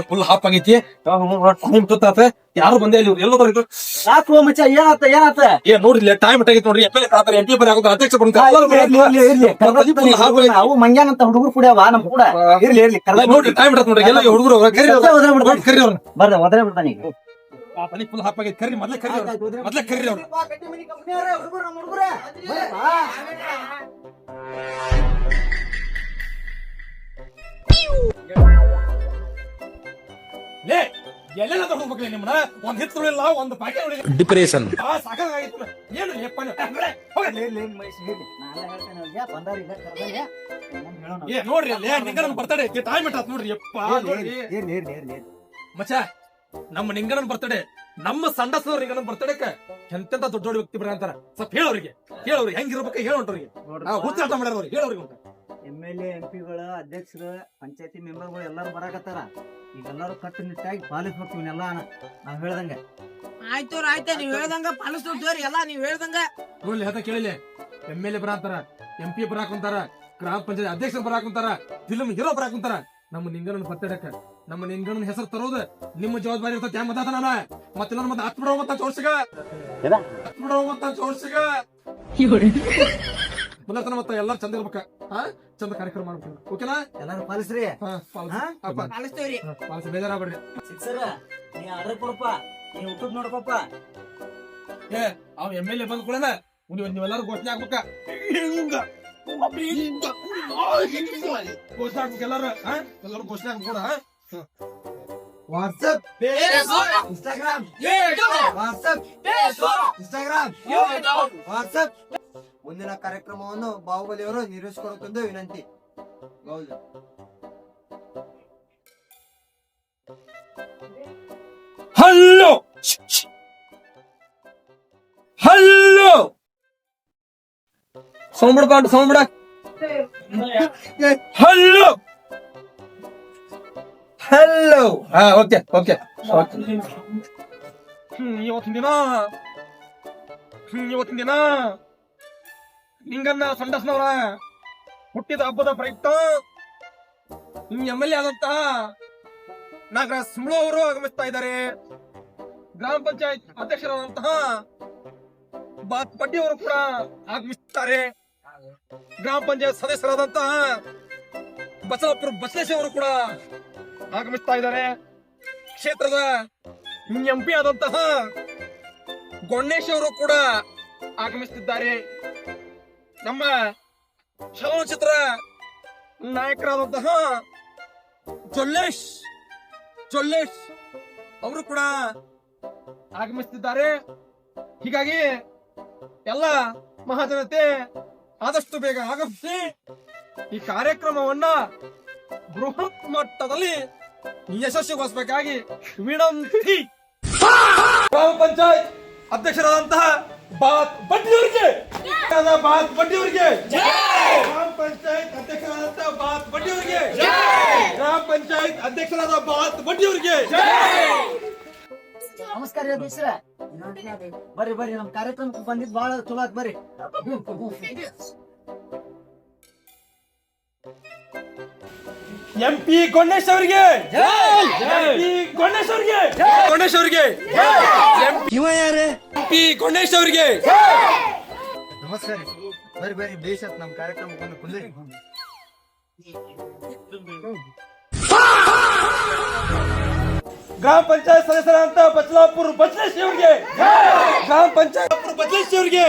Full ಹಾಪ್ ಆಗೈತಿ ಯಾರು ಬಂದೇ ಇಲ್ಲ ಎಲ್ಲೋ ಯಾಕೋ ಮಚ್ಚ ಏನಾತ ನೋಡ್ರಿ ಟೈಮ್ ಆಗೈತಿ ನೋಡ್ರಿ MP ಬರ ಅಧ್ಯಕ್ಷ ಅವು ಮಂಗ್ಯಾನ ಅಂತ ಹುಡುಗರು ಕುಡಿಯವ ನಮ್ ಕೂಡ ಇರ್ಲಿ ನೋಡ್ರಿ ಟೈಮ್ ನೋಡ್ರಿ ಎಲ್ಲ ಹುಡುಗರು ಕರಿ ಅವ್ರನ್ನ ಬರ್ದ ಒದ್ರೆ ಬಿಡ್ತಾನೆ ಈಗ ಫುಲ್ ಹಾಪ್ ಆಗೈತಿ ಕರಿ ಮೊದ್ಲೇ ಕರಿ ಅವ್ರು ಎಲ್ಲೆಲ್ಲ ತಗೊಂಡ್ಬೇಕ್ರಿ ನಿಮ್ಮನ್ನ ಒಂದ್ ಹಿತ್ತುಳಿಲ್ಲ ಒಂದು ಪ್ಯಾಕೆಟ್ ಡಿಪ್ರೆಷನ್ ಸಾಕಾಗಿತ್ತು ಏನು ನೋಡ್ರಿ ಅಲ್ಲಿ ನಿಂಗಣ್ಣನ ಬರ್ತಡೆ ಟೈಮ್ ಇಟ್ಟಾತ್ ನೋಡ್ರಿ ಯಪ್ಪ ಮಚ್ಚ ನಮ್ಮ ನಿಂಗಣ್ಣನ ಬರ್ತಡೆ ನಮ್ಮ ಸಂಡಸದವ್ರ ನಿಂಗಣ್ಣನ ಬರ್ತಡೆಕ ಎಂತೆಂತ ದೊಡ್ಡ ದೊಡ್ಡ ವ್ಯಕ್ತಿ ಬರ ಅಂತಾರ ಸ್ವಲ್ಪ ಹೇಳೋರಿಗೆ ಹೆಂಗಿರ್ಬೇಕು ಹೇಳೋಂಟ್ರಿಗೆ ಹುಚ್ಚಾಟ ಮಾಡ್ಯಾರ ಹೇಳೋರಿಗೆ MLA MP-ಗಳು ಅಧ್ಯಕ್ಷರು ಪಂಚಾಯತಿ ಮೆಂಬರ್ಗಳು ಎಲ್ಲಾರು ಬರಾಕತ್ತಾರ ಈಗೆಲ್ಲಾರು ಕಟ್ಟುನಿಟ್ಟಾಗಿ ಪಾಲಿಸ್ಬೇಕು ಇವನ್ನೆಲ್ಲ ನಾವ್ ಹೇಳ್ದಂಗ ಆಯ್ತು ನೀವ್ ಹೇಳ್ದಂಗ ಪಾಲಿಸ್ತೀವ್ರಿ ಎಲ್ಲಾ ನೀವ್ ಹೇಳ್ದಂಗ ನೋಡ್ಲಿ ಹತ ಕೇಳಿಲ್ಲ MLA ಬರಾತಾರ MP ಬರಾಕುಂತಾರ ಗ್ರಾಮ ಪಂಚಾಯತ್ ಅಧ್ಯಕ್ಷರು ಬರಾಕುಂತಾರ ಫಿಲ್ಮ್ ಹೀರೋ ಬರಾಕುಂತಾರ ನಮ್ಮ ನಿಂಗಣ್ಣನ ಬರ್ತಡೇಕ ನಮ್ಮ ನಿಂಗಣ್ಣನ ಹೆಸರು ತರೋದು ನಿಮ್ಮ ಜವಾಬ್ದಾರಿ ಇರ್ತೈತಿ ಹೆಂಗ್ ಮತ್ತ ನಾನು ಮತ್ತೆ ಮತ್ತೆ ಹತ್ ಬಿಡೋಗಂತ ಚೋರ್ಸಿಗ ಮುಂದತನ ಮತ್ತ ಎಲ್ಲಾರು ಚಂದ ಇರ್ಬೇಕ ಚಂದ ಕಾರ್ಯಕ್ರಮ ಮಾಡ್ಬೇಕು ಓಕೆನಾ ಎಲ್ಲಾರು ಪಾಲಿಸ್ರಿ ಪಾಲಿಸ್ತೇವ್ರಿ ಪಾಲಿಸಿ ಬೇಜಾರಾಗ್ಬೇಡ್ರಿ ಶಿಕ್ಷರ ನೀ ಆರ್ಡರ್ ಕೊಡಪ್ಪ ನೀ ಊಟದ್ ನೋಡ್ಕೊಪ್ಪ ಅವ್ MLA ಬಂದ್ ಕೂಡನ ನೀವೆಲ್ಲಾರು ಘೋಷಣೆ ಆಗ್ಬೇಕ ಘೋಷಣೆ ಆಗ್ಬೇಕು ಎಲ್ಲಾರು ಘೋಷಣೆ ಆಗ್ಬೇಕ ವಾಟ್ಸ್ಆಪ್ ಇನ್ಸ್ಟಾಗ್ರಾಮ್ ವಾಟ್ಸ್ಆಪ್ ಮುಂದಿನ ಕಾರ್ಯಕ್ರಮವನ್ನು ಬಾಹುಬಲಿಯವರು ನಿರ್ವಹಿಸಿಕೊಡುತ್ತೆಂದು ವಿನಂತಿ. ಹಲೋ ಸೌಂಡ್ ಬಿಡ ಹಲೋ ಓಕೆ ಇವತ್ತಿನ ದಿನ ನಿಂಗನ್ನ ಸಂಡಸ್ನವರ ಹುಟ್ಟಿದ ಹಬ್ಬದ ಪ್ರಯುಕ್ತ MLA ಆದಂತಹ ನಾಗರಾಜ್ ಸುಮ್ಳು ಅವರು ಆಗಮಿಸ್ತಾ ಇದ್ದಾರೆ. ಗ್ರಾಮ ಪಂಚಾಯತ್ ಅಧ್ಯಕ್ಷರಾದಂತಹ ಬಾತ್ ಪಡ್ಡಿ ಅವರು ಕೂಡ ಆಗಮಿಸುತ್ತಾರೆ. ಗ್ರಾಮ ಪಂಚಾಯತ್ ಸದಸ್ಯರಾದಂತಹ ಬಸವಪುರ ಬಸಲೇಶ್ ಅವರು ಕೂಡ ಆಗಮಿಸ್ತಾ ಇದ್ದಾರೆ. ಕ್ಷೇತ್ರದ MP ಆದಂತಹ ಗಣೇಶ್ ಅವರು ಕೂಡ ಆಗಮಿಸುತ್ತಿದ್ದಾರೆ. ನಮ್ಮ ಚಲನಚಿತ್ರ ನಾಯಕರಾದಂತಹ ಜೊಲ್ಲೇಶ್ ಅವರು ಕೂಡ ಆಗಮಿಸುತ್ತಿದ್ದಾರೆ. ಹೀಗಾಗಿ ಎಲ್ಲ ಮಹಾಜನತೆ ಆದಷ್ಟು ಬೇಗ ಆಗಮಿಸಿ ಈ ಕಾರ್ಯಕ್ರಮವನ್ನ ಬೃಹತ್ ಮಟ್ಟದಲ್ಲಿ ಯಶಸ್ವಿಗೊಳಿಸಬೇಕಾಗಿ ವಿನಂತಿ. ಗ್ರಾಮ ಪಂಚಾಯತ್ ಅಧ್ಯಕ್ಷರಾದಂತಹ ಬಾತ್ ಬಡ್ಡಿಯವರಿಗೆ ಗ್ರಾಮ ಪಂಚಾಯತ್ ಅಧ್ಯಕ್ಷರಾದಂತಹ ಬಾತ್ ಬಡ್ಡಿಯವರಿಗೆ ಗ್ರಾಮ ಪಂಚಾಯತ್ ಅಧ್ಯಕ್ಷರಾದ ಬಾತ್ ಬಡ್ಡಿಯವರಿಗೆ ನಮಸ್ಕಾರ ಅಧ್ಯಕ್ಷರ ಬರ್ರಿ ನಮ್ ಕಾರ್ಯಕ್ರಮಕ್ಕೆ ಬಂದಿದ್ ಬಹಳ ಚಲೋ ಆತ್ ಬರ್ರಿ. MP ಗಣೇಶ್ ಅವರಿಗೆ MP ಗಣೇಶ್ ಅವರಿಗೆ ನಮಸ್ಕಾರ ಬರ್ರಿ ಬೇಸತ್ ನಮ್ ಕಾರ್ಯಕ್ರಮಕ್ಕೆ ಬಂದು ಕುಂದ್ರಿ. ಗ್ರಾಮ ಪಂಚಾಯತ್ ಸದಸ್ಯರಾದಂತ ಬಚ್ಚಲಾಪುರ ಬಚ್ಚಲೇಶ್ ಅವರಿಗೆ ಗ್ರಾಮ ಪಂಚಾಯತ್ ಬಚ್ಚಲೇಶ್ ಅವರಿಗೆ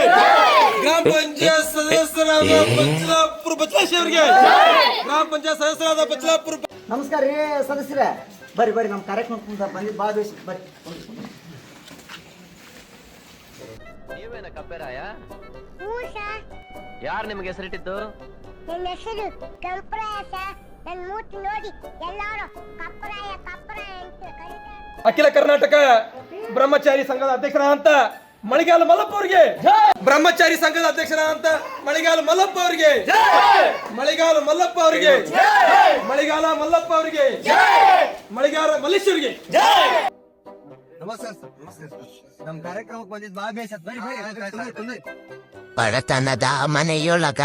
ಗ್ರಾಮ ಪಂಚಾಯತ್ ಸದಸ್ಯರಾದ ಬಚ್ಚಲಾಪುರ ಬಚ್ಚಲೇಶ್ ಅವರಿಗೆ ಗ್ರಾಮ ಪಂಚಾಯತ್ ಸದಸ್ಯರಾದ ಬಚ್ಚಲಾಪುರ. ನಮಸ್ಕಾರ ರೀ ಸದಸ್ಯರ ಬರ್ರಿ ನಮ್ ಕಾರ್ಯಕ್ರಮಕ್ಕೆ ಬಂದಿದ್ ಬಹಳ ಬೇಸ ಬರ್ರಿ. ನೀವೇನ ಕಪ್ಪೆರಾಯ? ಯಾರು ನಿಮ್ಗೆ ಹೆಸರಿಟ್ಟಿದ್ದು? ನನ್ನ ಹೆಸರು ಕೆಂಪರಾಯ ಸರ್. ನನ್ನ ಮೂತಿ ನೋಡಿ ಎಲ್ಲರೂ ಕಪ್ಪರಾಯ ಅಂತ ಕರೀತಾರೆ. ಅಖಿಲ ಕರ್ನಾಟಕ ಬ್ರಹ್ಮಚಾರಿ ಸಂಘದ ಅಧ್ಯಕ್ಷರಾದಂತ ಮಳಿಗಾಲ ಮಲ್ಲಪ್ಪ ಅವರಿಗೆ ಬ್ರಹ್ಮಚಾರಿ ಸಂಘದ ಅಧ್ಯಕ್ಷರಾದಂತ ಮಳಿಗಾಲ ಮಲ್ಲಪ್ಪ ಅವರಿಗೆ ಮಳಿಗಾಲ ಮಲ್ಲಪ್ಪ ಅವರಿಗೆ ಮಳಿಗಾಲ ಮಲ್ಲಪ್ಪ ಅವರಿಗೆ ಮಳಿಗಾಲ ಮಲ್ಲೇಶ್ವರಿಗೆ ನಮಸ್ಕಾರ ಸರ್ ನಮಸ್ಕಾರ ನಮ್ ಕಾರ್ಯಕ್ರಮಕ್ಕೆ ಬಂದಿದ್ ಬಾ ಬೇಸತ್ ಬನ್ನಿ ಬಡತನದ ಮನೆಯೊಳಗ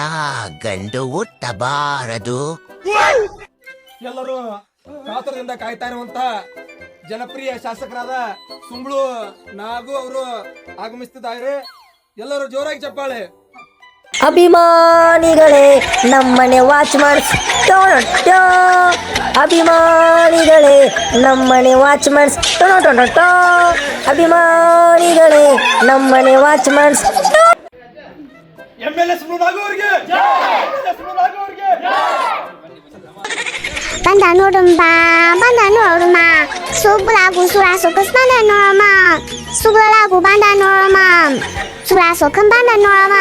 ಗಂಡು ಹುಟ್ಟಬಾರದು. ಎಲ್ಲರೂ ಕಾತರದಿಂದ ಕಾಯ್ತಾ ಇರುವಂತ ಜನಪ್ರಿಯ ಶಾಸಕರಾದ ಸುಂಬಳು ನಾಗು ಅವರು ಆಗಮಿಸುತ್ತಿದ್ದಾರೆ. ಎಲ್ಲರೂ ಜೋರಾಗಿ ಚಪ್ಪಾಳೆ. ಅಭಿಮಾನಿಗಳೇ ನಮ್ಮನೆ ವಾಚ್ಮನ್ಸ್ ಅಭಿಮಾನಿಗಳೇ ನಮ್ಮನೆ ವಾಚ್ಮನ್ಸ್ ಅಭಿಮಾನಿಗಳೇ ನಮ್ಮನೆ ವಾಚ್ಮನ್ಸ್ MLA ಸುಂಬಳು ನಾಗು ಅವರಿಗೆ ಬಂದ ನೋಡುಂಬ ಬಂದ ನೋಡುಮ ಸುಬ್ಲಾಗು ಸುರಾಸೋಕಸ್ ಬಂದ ನೋಡಮ ಸುಬ್ಲಾಗು ಬಂದ ನೋಡಮ ಸುರಾಸೋಕನ್ ಬಂದ ನೋಡಮ